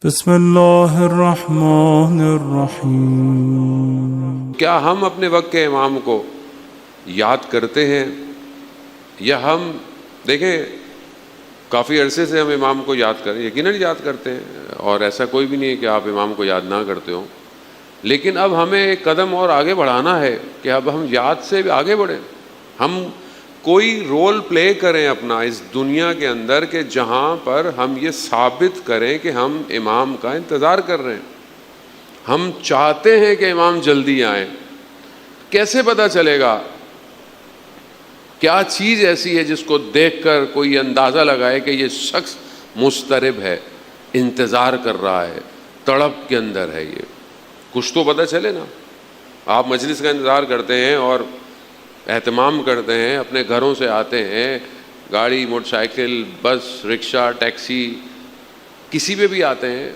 بسم اللہ الرحمن الرحیم۔ کیا ہم اپنے وقت کے امام کو یاد کرتے ہیں یا ہم دیکھیں کافی عرصے سے ہم امام کو یاد کریں، یقیناً یاد کرتے ہیں، اور ایسا کوئی بھی نہیں ہے کہ آپ امام کو یاد نہ کرتے ہوں، لیکن اب ہمیں ایک قدم اور آگے بڑھانا ہے کہ اب ہم یاد سے بھی آگے بڑھیں، ہم کوئی رول پلے کریں اپنا اس دنیا کے اندر کہ جہاں پر ہم یہ ثابت کریں کہ ہم امام کا انتظار کر رہے ہیں، ہم چاہتے ہیں کہ امام جلدی آئیں۔ کیسے پتہ چلے گا؟ کیا چیز ایسی ہے جس کو دیکھ کر کوئی اندازہ لگائے کہ یہ شخص مضطرب ہے، انتظار کر رہا ہے، تڑپ کے اندر ہے؟ یہ کچھ تو پتہ چلے نا۔ آپ مجلس کا انتظار کرتے ہیں اور اہتمام کرتے ہیں، اپنے گھروں سے آتے ہیں، گاڑی، موٹر سائیکل، بس، رکشہ، ٹیکسی، کسی پہ بھی آتے ہیں،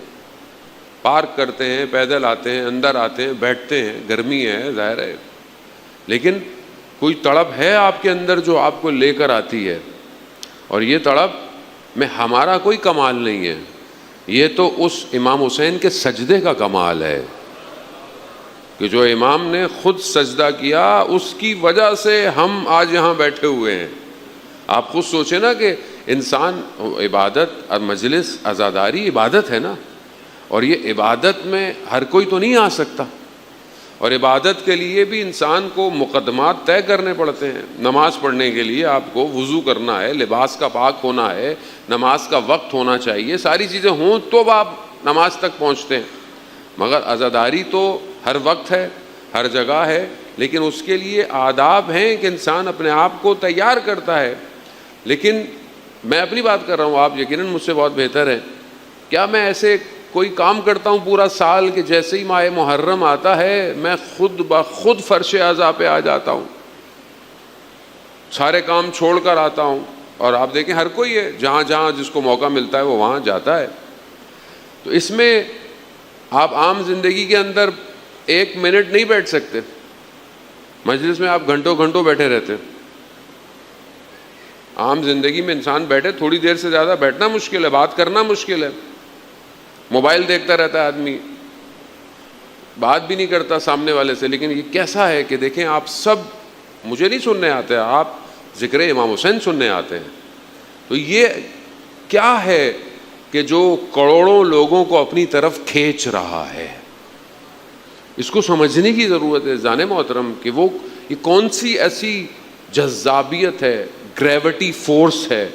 پارک کرتے ہیں، پیدل آتے ہیں، اندر آتے ہیں، بیٹھتے ہیں، گرمی ہے ظاہر ہے، لیکن کوئی تڑپ ہے آپ کے اندر جو آپ کو لے کر آتی ہے، اور یہ تڑپ میں ہمارا کوئی کمال نہیں ہے، یہ تو اس امام حسین کے سجدے کا کمال ہے کہ جو امام نے خود سجدہ کیا، اس کی وجہ سے ہم آج یہاں بیٹھے ہوئے ہیں۔ آپ خود سوچیں نا کہ انسان عبادت اور مجلس عزاداری عبادت ہے نا، اور یہ عبادت میں ہر کوئی تو نہیں آ سکتا، اور عبادت کے لیے بھی انسان کو مقدمات طے کرنے پڑتے ہیں۔ نماز پڑھنے کے لیے آپ کو وضو کرنا ہے، لباس کا پاک ہونا ہے، نماز کا وقت ہونا چاہیے، ساری چیزیں ہوں تو آپ نماز تک پہنچتے ہیں، مگر عزاداری تو ہر وقت ہے، ہر جگہ ہے، لیکن اس کے لیے آداب ہیں کہ انسان اپنے آپ کو تیار کرتا ہے۔ لیکن میں اپنی بات کر رہا ہوں، آپ یقیناً مجھ سے بہت بہتر ہیں۔ کیا میں ایسے کوئی کام کرتا ہوں پورا سال کہ جیسے ہی ماہ محرم آتا ہے میں خود بخود فرش اعضاء پہ آ جاتا ہوں، سارے کام چھوڑ کر آتا ہوں؟ اور آپ دیکھیں ہر کوئی ہے، جہاں جہاں جس کو موقع ملتا ہے وہ وہاں جاتا ہے۔ تو اس میں آپ عام زندگی کے اندر ایک منٹ نہیں بیٹھ سکتے، مجلس میں آپ گھنٹوں گھنٹوں بیٹھے رہتے۔ عام زندگی میں انسان بیٹھے، تھوڑی دیر سے زیادہ بیٹھنا مشکل ہے، بات کرنا مشکل ہے، موبائل دیکھتا رہتا ہے آدمی، بات بھی نہیں کرتا سامنے والے سے۔ لیکن یہ کیسا ہے کہ دیکھیں آپ سب، مجھے نہیں سننے آتے، آپ ذکر امام حسین سننے آتے ہیں، تو یہ کیا ہے کہ جو کروڑوں لوگوں کو اپنی طرف کھینچ رہا ہے؟ اس کو سمجھنے کی ضرورت ہے جان محترم کہ وہ یہ کون سی ایسی جذابیت ہے، گریوٹی فورس ہے،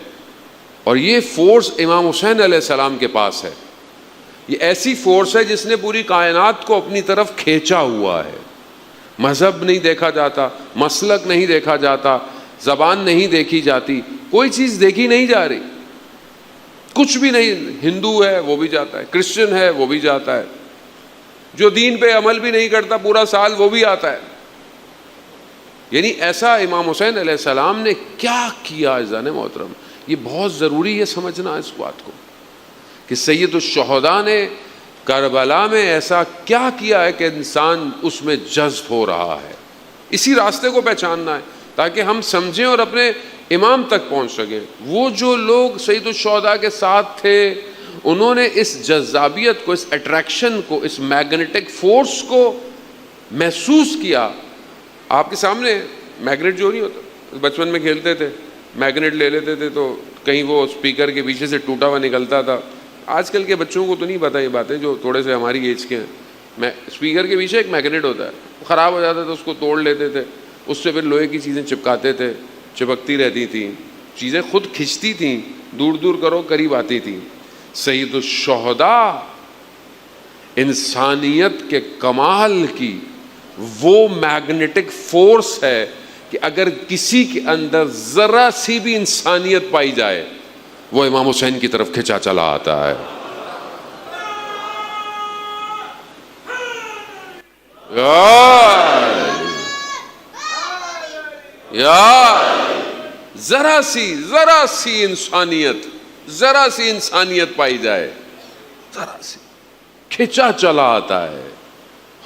اور یہ فورس امام حسین علیہ السلام کے پاس ہے۔ یہ ایسی فورس ہے جس نے پوری کائنات کو اپنی طرف کھینچا ہوا ہے۔ مذہب نہیں دیکھا جاتا، مسلک نہیں دیکھا جاتا، زبان نہیں دیکھی جاتی، کوئی چیز دیکھی نہیں جا رہی، کچھ بھی نہیں۔ ہندو ہے وہ بھی جاتا ہے، کرسچن ہے وہ بھی جاتا ہے، جو دین پہ عمل بھی نہیں کرتا پورا سال وہ بھی آتا ہے۔ یعنی ایسا امام حسین علیہ السلام نے کیا کیا عزیزان محترم؟ یہ بہت ضروری ہے سمجھنا اس بات کو کہ سید الشہداء نے کربلا میں ایسا کیا کیا ہے کہ انسان اس میں جذب ہو رہا ہے۔ اسی راستے کو پہچاننا ہے تاکہ ہم سمجھیں اور اپنے امام تک پہنچ سکیں۔ وہ جو لوگ سید الشہداء کے ساتھ تھے انہوں نے اس جذابیت کو، اس اٹریکشن کو، اس میگنیٹک فورس کو محسوس کیا۔ آپ کے سامنے میگنیٹ جو نہیں ہوتا، بچپن میں کھیلتے تھے، میگنیٹ لے لیتے تھے تو کہیں وہ اسپیکر کے پیچھے سے ٹوٹا ہوا نکلتا تھا۔ آج کل کے بچوں کو تو نہیں پتہ یہ باتیں، جو تھوڑے سے ہماری ایج کے ہیں۔ اسپیکر کے پیچھے ایک میگنیٹ ہوتا ہے، خراب ہو جاتا تھا اس کو توڑ لیتے تھے، اس سے پھر لوہے کی چیزیں چپکاتے تھے، چپکتی رہتی تھیں، چیزیں خود کھنچتی تھیں، دور دور کرو قریب آتی تھیں۔ سید الشہداء انسانیت کے کمال کی وہ میگنیٹک فورس ہے کہ اگر کسی کے اندر ذرا سی بھی انسانیت پائی جائے وہ امام حسین کی طرف کھینچا چلا آتا ہے۔ ذرا سی انسانیت پائی جائے، ذرا سی کھینچا چلا آتا ہے۔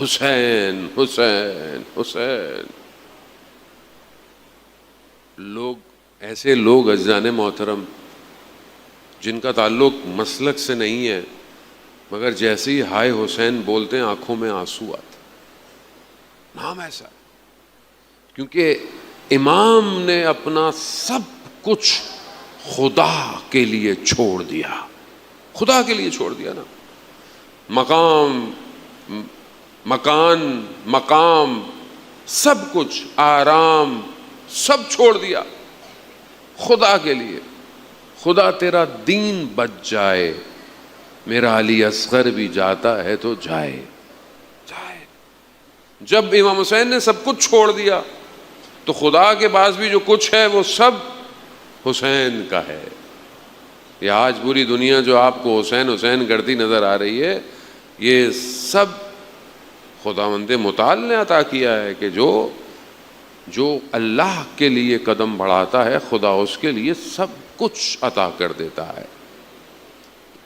حسین حسین حسین۔ ایسے لوگ عزیزان محترم جن کا تعلق مسلک سے نہیں ہے، مگر جیسے ہی ہائے حسین بولتے ہیں آنکھوں میں آنسو آتے. نام ایسا ہے کیونکہ امام نے اپنا سب کچھ خدا کے لیے چھوڑ دیا. خدا کے لیے چھوڑ دیا نا. مقام، مکان، مقام، سب کچھ، آرام، سب چھوڑ دیا خدا کے لیے. خدا تیرا دین بچ جائے، میرا علی اصغر بھی جاتا ہے تو جائے. جب امام حسین نے سب کچھ چھوڑ دیا تو خدا کے پاس بھی جو کچھ ہے وہ سب حسین کا ہے. یہ آج پوری دنیا جو آپ کو حسین حسین کرتی نظر آ رہی ہے، یہ سب خداوند متعال نے عطا کیا ہے کہ جو اللہ کے لیے قدم بڑھاتا ہے خدا اس کے لیے سب کچھ عطا کر دیتا ہے.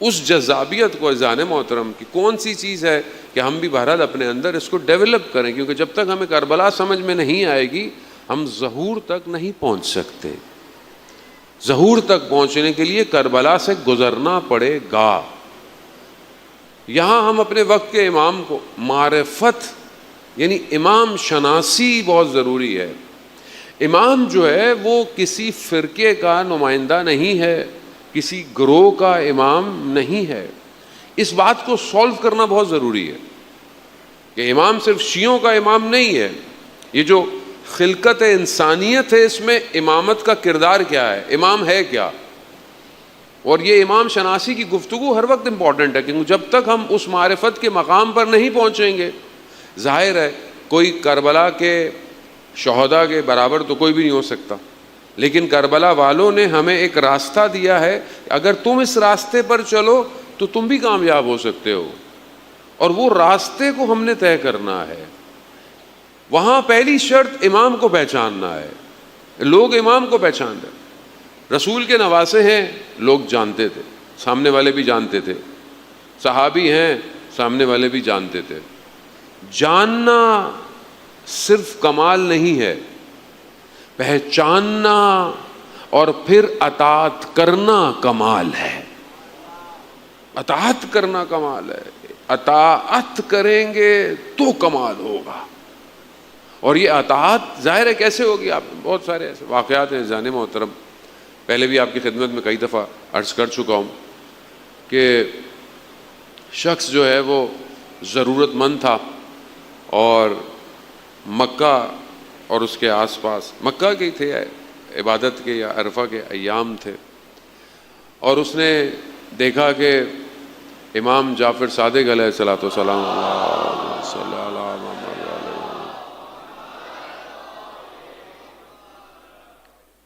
اس جذابیت کو عزیزان محترم کی کون سی چیز ہے کہ ہم بھی بہرحال اپنے اندر اس کو ڈیولپ کریں، کیونکہ جب تک ہمیں کربلا سمجھ میں نہیں آئے گی ہم ظہور تک نہیں پہنچ سکتے. ظہور تک پہنچنے کے لیے کربلا سے گزرنا پڑے گا. یہاں ہم اپنے وقت کے امام کو معرفت یعنی امام شناسی بہت ضروری ہے. امام جو ہے وہ کسی فرقے کا نمائندہ نہیں ہے، کسی گروہ کا امام نہیں ہے. اس بات کو سولو کرنا بہت ضروری ہے کہ امام صرف شیعوں کا امام نہیں ہے. یہ جو خلقت انسانیت ہے اس میں امامت کا کردار کیا ہے، امام ہے کیا. اور یہ امام شناسی کی گفتگو ہر وقت امپورٹنٹ ہے، کیونکہ جب تک ہم اس معرفت کے مقام پر نہیں پہنچیں گے، ظاہر ہے کوئی کربلا کے شہداء کے برابر تو کوئی بھی نہیں ہو سکتا، لیکن کربلا والوں نے ہمیں ایک راستہ دیا ہے، اگر تم اس راستے پر چلو تو تم بھی کامیاب ہو سکتے ہو. اور وہ راستے کو ہم نے طے کرنا ہے. وہاں پہلی شرط امام کو پہچاننا ہے. لوگ امام کو پہچان رہے. رسول کے نواسے ہیں لوگ جانتے تھے، سامنے والے بھی جانتے تھے. صحابی ہیں سامنے والے بھی جانتے تھے. جاننا صرف کمال نہیں ہے، پہچاننا اور پھر اطاعت کرنا کمال ہے. اطاعت کرنا کمال ہے. اطاعت کریں گے تو کمال ہوگا. اور یہ اطاعت ظاہر ہے کیسے ہوگی؟ آپ بہت سارے ایسے واقعات ہیں جانے محترم، پہلے بھی آپ کی خدمت میں کئی دفعہ عرض کر چکا ہوں کہ شخص جو ہے وہ ضرورت مند تھا اور مکہ اور اس کے آس پاس، مکہ کے تھے، عبادت کے یا عرفہ کے ایام تھے، اور اس نے دیکھا کہ امام جعفر صادق علیہ الصلوۃ والسلام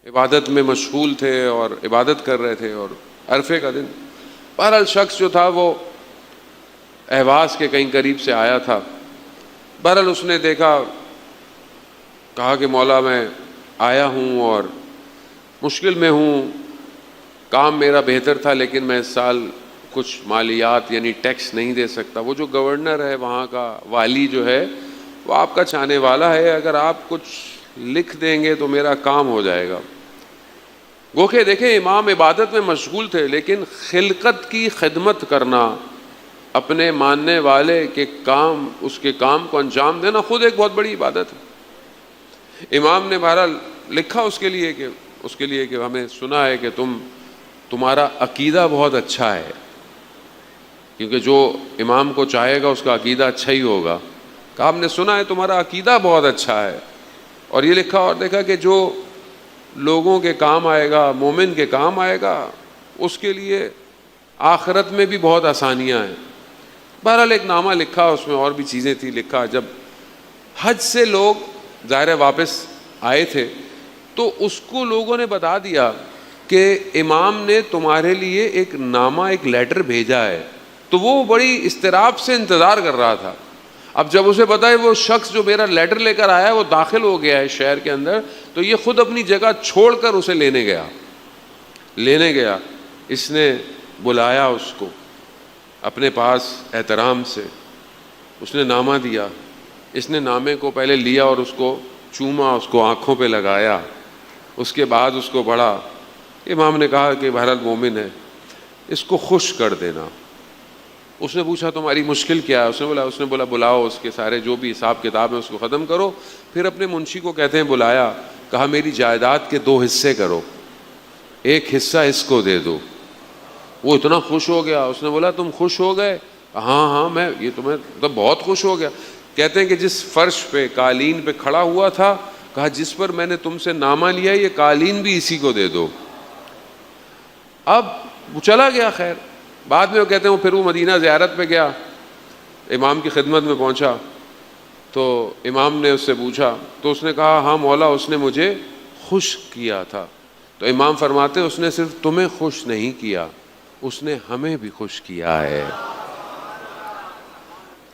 عبادت میں مشغول تھے اور عبادت کر رہے تھے، اور عرفے کا دن. بہرحال شخص جو تھا وہ اہواز کے کہیں قریب سے آیا تھا. بہرحال اس نے دیکھا، کہا کہ مولا میں آیا ہوں اور مشکل میں ہوں، کام میرا بہتر تھا لیکن میں اس سال کچھ مالیات یعنی ٹیکس نہیں دے سکتا. وہ جو گورنر ہے وہاں کا، والی جو ہے، وہ آپ کا چاہنے والا ہے، اگر آپ کچھ لکھ دیں گے تو میرا کام ہو جائے گا. گو کہ دیکھیں امام عبادت میں مشغول تھے، لیکن خلقت کی خدمت کرنا، اپنے ماننے والے کے کام، اس کے کام کو انجام دینا خود ایک بہت بڑی عبادت ہے. امام نے بہرحال لکھا اس کے لیے کہ ہمیں سنا ہے کہ تمہارا عقیدہ بہت اچھا ہے، کیونکہ جو امام کو چاہے گا اس کا عقیدہ اچھا ہی ہوگا. کہ آپ نے سنا ہے تمہارا عقیدہ بہت اچھا ہے. اور یہ لکھا اور دیکھا کہ جو لوگوں کے کام آئے گا، مومن کے کام آئے گا، اس کے لیے آخرت میں بھی بہت آسانیاں ہیں. بہرحال ایک نامہ لکھا، اس میں اور بھی چیزیں تھی. لکھا جب حج سے لوگ ظاہر واپس آئے تھے تو اس کو لوگوں نے بتا دیا کہ امام نے تمہارے لیے ایک نامہ، ایک لیٹر بھیجا ہے. تو وہ بڑی اضطراب سے انتظار کر رہا تھا. اب جب اسے پتا ہے وہ شخص جو میرا لیٹر لے کر آیا ہے وہ داخل ہو گیا ہے شہر کے اندر، تو یہ خود اپنی جگہ چھوڑ کر اسے لینے گیا. اس نے بلایا اس کو اپنے پاس احترام سے، اس نے نامہ دیا. اس نے نامے کو پہلے لیا اور اس کو چوما، اس کو آنکھوں پہ لگایا. اس کے بعد اس کو پڑھا. امام نے کہا کہ بہرحال مومن ہے، اس کو خوش کر دینا. اس نے پوچھا تمہاری مشکل کیا ہے؟ اس نے بولا بلاؤ اس کے سارے جو بھی حساب کتاب ہے اس کو ختم کرو. پھر اپنے منشی کو کہتے ہیں بلایا, کہا میری جائیداد کے 2 حصے کرو, ایک حصہ اس کو دے دو. وہ اتنا خوش ہو گیا, اس نے بولا تم خوش ہو گئے؟ ہاں میں یہ تمہیں تو بہت خوش ہو گیا. کہتے ہیں کہ جس فرش پہ قالین پہ کھڑا ہوا تھا, کہا جس پر میں نے تم سے نامہ لیا یہ قالین بھی اسی کو دے دو. اب وہ چلا گیا. خیر بعد میں وہ کہتے ہیں پھر وہ مدینہ زیارت پہ گیا, امام کی خدمت میں پہنچا تو امام نے اس سے پوچھا تو اس نے کہا ہاں مولا اس نے مجھے خوش کیا تھا. تو امام فرماتے اس نے صرف تمہیں خوش نہیں کیا, اس نے ہمیں بھی خوش کیا ہے.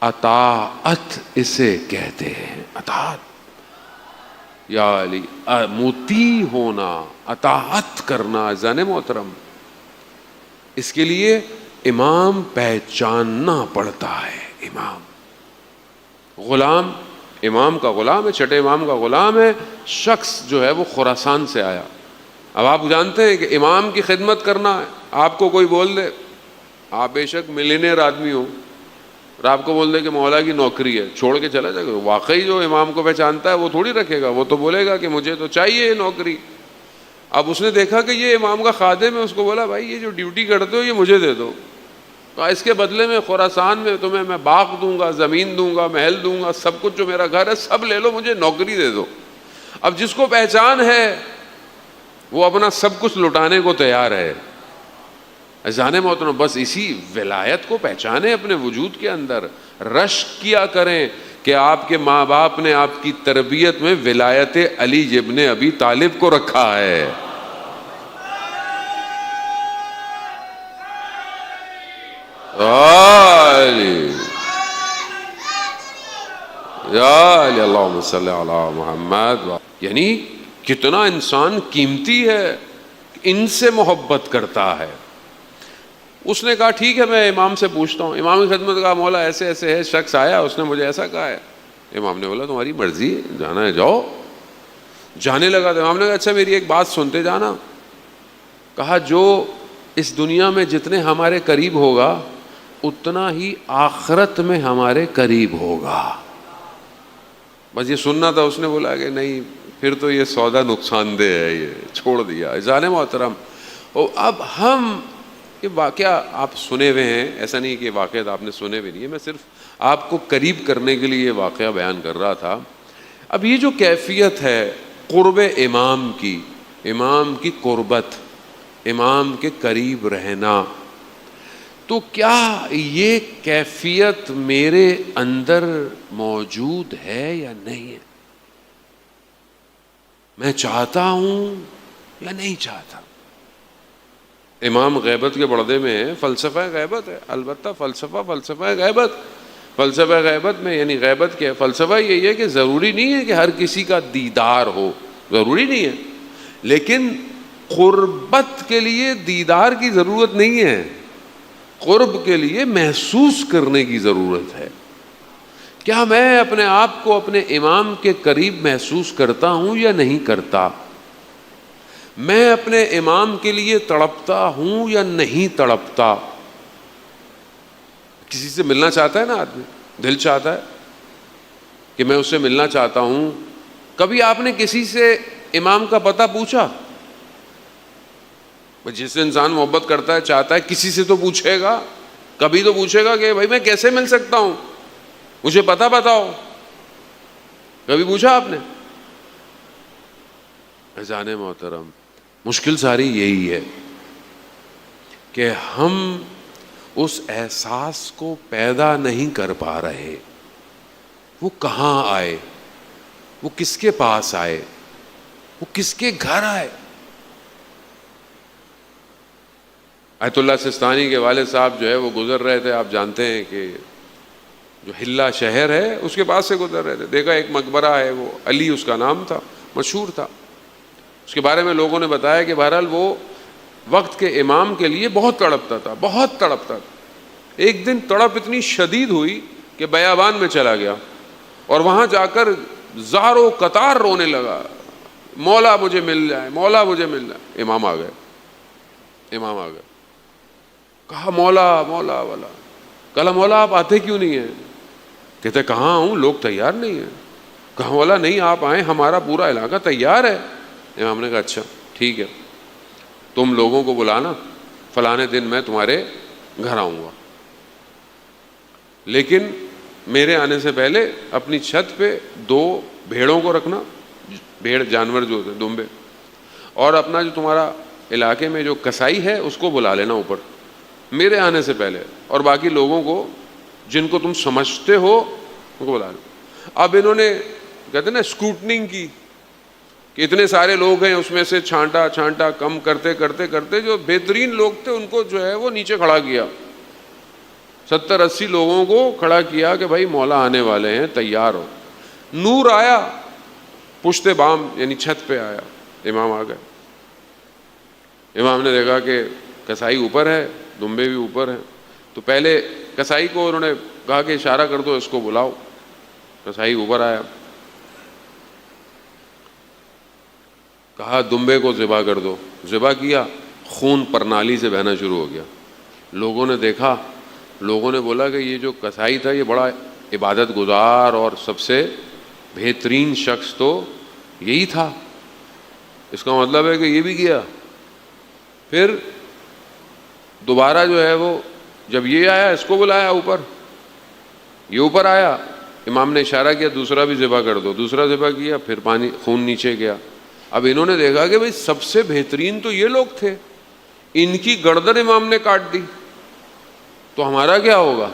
اطاعت اسے کہتے ہیں, اطاعت یا علی, مطیع ہونا, اطاعت کرنا. زن محترم اس کے لیے امام پہچاننا پڑتا ہے. امام غلام, امام کا غلام ہے, چھٹے امام کا غلام ہے. شخص جو ہے وہ خراسان سے آیا. اب آپ جانتے ہیں کہ امام کی خدمت کرنا ہے. آپ کو کوئی بول دے, آپ بے شک ملینئر آدمی ہو, اور آپ کو بول دے کہ مولا کی نوکری ہے, چھوڑ کے چلا جائے گا. واقعی جو امام کو پہچانتا ہے وہ تھوڑی رکھے گا, وہ تو بولے گا کہ مجھے تو چاہیے نوکری. اب اس نے دیکھا کہ یہ امام کا خادم ہے, اس کو بولا بھائی یہ جو ڈیوٹی کرتے ہو یہ مجھے دے دو, تو اس کے بدلے میں خراسان میں تمہیں میں باغ دوں گا, زمین دوں گا, محل دوں گا, سب کچھ جو میرا گھر ہے سب لے لو, مجھے نوکری دے دو. اب جس کو پہچان ہے وہ اپنا سب کچھ لٹانے کو تیار ہے. جانے محترم بس اسی ولایت کو پہچانے اپنے وجود کے اندر, رشک کیا کریں کہ آپ کے ماں باپ نے آپ کی تربیت میں ولایت علی ابن ابی طالب کو رکھا ہے. یا علی اللہم صلی علی محمد. یعنی کتنا انسان قیمتی ہے, ان سے محبت کرتا ہے. اس نے کہا ٹھیک ہے میں امام سے پوچھتا ہوں. امام کی خدمت کہا مولا ایسے ایسے ہے, شخص آیا اس نے مجھے ایسا کہا ہے. امام نے بولا تمہاری مرضی ہے, جانا ہے جاؤ. جانے لگا تو امام نے کہا اچھا میری ایک بات سنتے جانا. کہا جو اس دنیا میں جتنے ہمارے قریب ہوگا اتنا ہی آخرت میں ہمارے قریب ہوگا. بس یہ سننا تھا. اس نے بولا کہ نہیں پھر تو یہ سودا نقصان دہ ہے, یہ چھوڑ دیا. جانے محترم اب ہم یہ واقعہ آپ سنے ہوئے ہیں, ایسا نہیں کہ واقعات آپ نے سنے ہوئے نہیں ہے, میں صرف آپ کو قریب کرنے کے لیے یہ واقعہ بیان کر رہا تھا. اب یہ جو کیفیت ہے قرب امام کی قربت, امام کے قریب رہنا, تو کیا یہ کیفیت میرے اندر موجود ہے یا نہیں ہے؟ میں چاہتا ہوں یا نہیں چاہتا؟ امام غیبت کے پردے میں ہے, فلسفہ غیبت ہے. البتہ فلسفہ غیبت میں یعنی غیبت کیا ہے؟ فلسفہ یہی ہے کہ ضروری نہیں ہے کہ ہر کسی کا دیدار ہو, ضروری نہیں ہے, لیکن قربت کے لیے دیدار کی ضرورت نہیں ہے, قرب کے لیے محسوس کرنے کی ضرورت ہے. کیا میں اپنے آپ کو اپنے امام کے قریب محسوس کرتا ہوں یا نہیں کرتا؟ میں اپنے امام کے لیے تڑپتا ہوں یا نہیں تڑپتا؟ کسی سے ملنا چاہتا ہے نا آدمی, دل چاہتا ہے کہ میں اس سے ملنا چاہتا ہوں. کبھی آپ نے کسی سے امام کا پتہ پوچھا؟ جس سے انسان محبت کرتا ہے چاہتا ہے کسی سے تو پوچھے گا, کبھی تو پوچھے گا کہ بھائی میں کیسے مل سکتا ہوں, مجھے پتہ بتاؤ. کبھی پوچھا آپ نے؟ اذان محترم مشکل ساری یہی ہے کہ ہم اس احساس کو پیدا نہیں کر پا رہے. وہ کہاں آئے, وہ کس کے پاس آئے, وہ کس کے گھر آئے؟ آیت اللہ سستانی کے والد صاحب جو ہے وہ گزر رہے تھے, آپ جانتے ہیں کہ جو حلہ شہر ہے اس کے پاس سے گزر رہے تھے. دیکھا ایک مقبرہ ہے, وہ علی اس کا نام تھا, مشہور تھا. اس کے بارے میں لوگوں نے بتایا کہ بہرحال وہ وقت کے امام کے لیے بہت تڑپتا تھا, بہت تڑپتا تھا. ایک دن تڑپ اتنی شدید ہوئی کہ بیابان میں چلا گیا اور وہاں جا کر زاروں قطار رونے لگا, مولا مجھے مل جائے, مولا مجھے مل جائے. امام آ گئے. کہا مولا مولا والا, کہا مولا آپ آتے کیوں نہیں ہیں؟ کہتے کہاں آؤں، لوگ تیار نہیں ہیں. کہا مولا نہیں آپ آئیں، ہمارا پورا علاقہ تیار ہے. امام نے کہا اچھا ٹھیک ہے، تم لوگوں کو بلانا، فلانے دن میں تمہارے گھر آؤں گا، لیکن میرے آنے سے پہلے اپنی چھت پہ 2 بھیڑوں کو رکھنا، بھیڑ جانور جو ہوتے ہیں دمبے، اور اپنا جو تمہارا علاقے میں جو کسائی ہے اس کو بلا لینا اوپر میرے آنے سے پہلے، اور باقی لوگوں کو جن کو تم سمجھتے ہو ان کو بلا لو. اب انہوں نے کہتے ہیں نا اسکروٹنگ کی کہ اتنے سارے لوگ ہیں، اس میں سے چھانٹا چھانٹا کم کرتے کرتے کرتے جو بہترین لوگ تھے ان کو جو ہے وہ نیچے کھڑا کیا. 70-80 لوگوں کو کھڑا کیا کہ بھائی مولا آنے والے ہیں، تیار ہو. نور آیا پشت بام یعنی چھت پہ آیا، امام آ گئے. امام نے دیکھا کہ کسائی اوپر ہے، دمبے بھی اوپر ہیں، تو پہلے کسائی کو انہوں نے کہا کہ اشارہ کر دو اس کو بلاؤ. کسائی اوپر آیا، کہا دمبے کو ذبح کر دو. ذبح کیا، خون پرنالی سے بہنا شروع ہو گیا. لوگوں نے دیکھا، لوگوں نے بولا کہ یہ جو کسائی تھا یہ بڑا عبادت گزار اور سب سے بہترین شخص تو یہی تھا، اس کا مطلب ہے کہ یہ بھی گیا. پھر دوبارہ جو ہے وہ جب یہ آیا اس کو بلایا اوپر، یہ اوپر آیا، امام نے اشارہ کیا دوسرا بھی ذبح کر دو. دوسرا ذبح کیا، پھر پانی خون نیچے گیا. اب انہوں نے دیکھا کہ بھئی سب سے بہترین تو یہ لوگ تھے، ان کی گردن امام نے کاٹ دی تو ہمارا کیا ہوگا.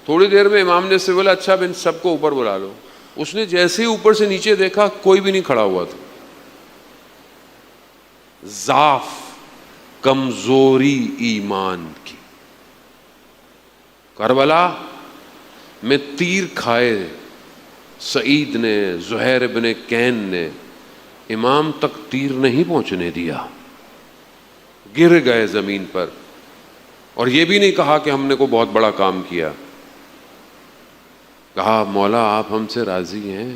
تھوڑی دیر میں امام نے اس سے بولا اچھا اب ان سب کو اوپر بلا لو. اس نے جیسے ہی اوپر سے نیچے دیکھا کوئی بھی نہیں کھڑا ہوا تھا. ضعف، کمزوری ایمان کی. کربلا میں تیر کھائے سعید نے، زہیر ابن کین نے، امام تک تیر نہیں پہنچنے دیا، گر گئے زمین پر. اور یہ بھی نہیں کہا کہ ہم نے کو بہت بڑا کام کیا، کہا مولا آپ ہم سے راضی ہیں؟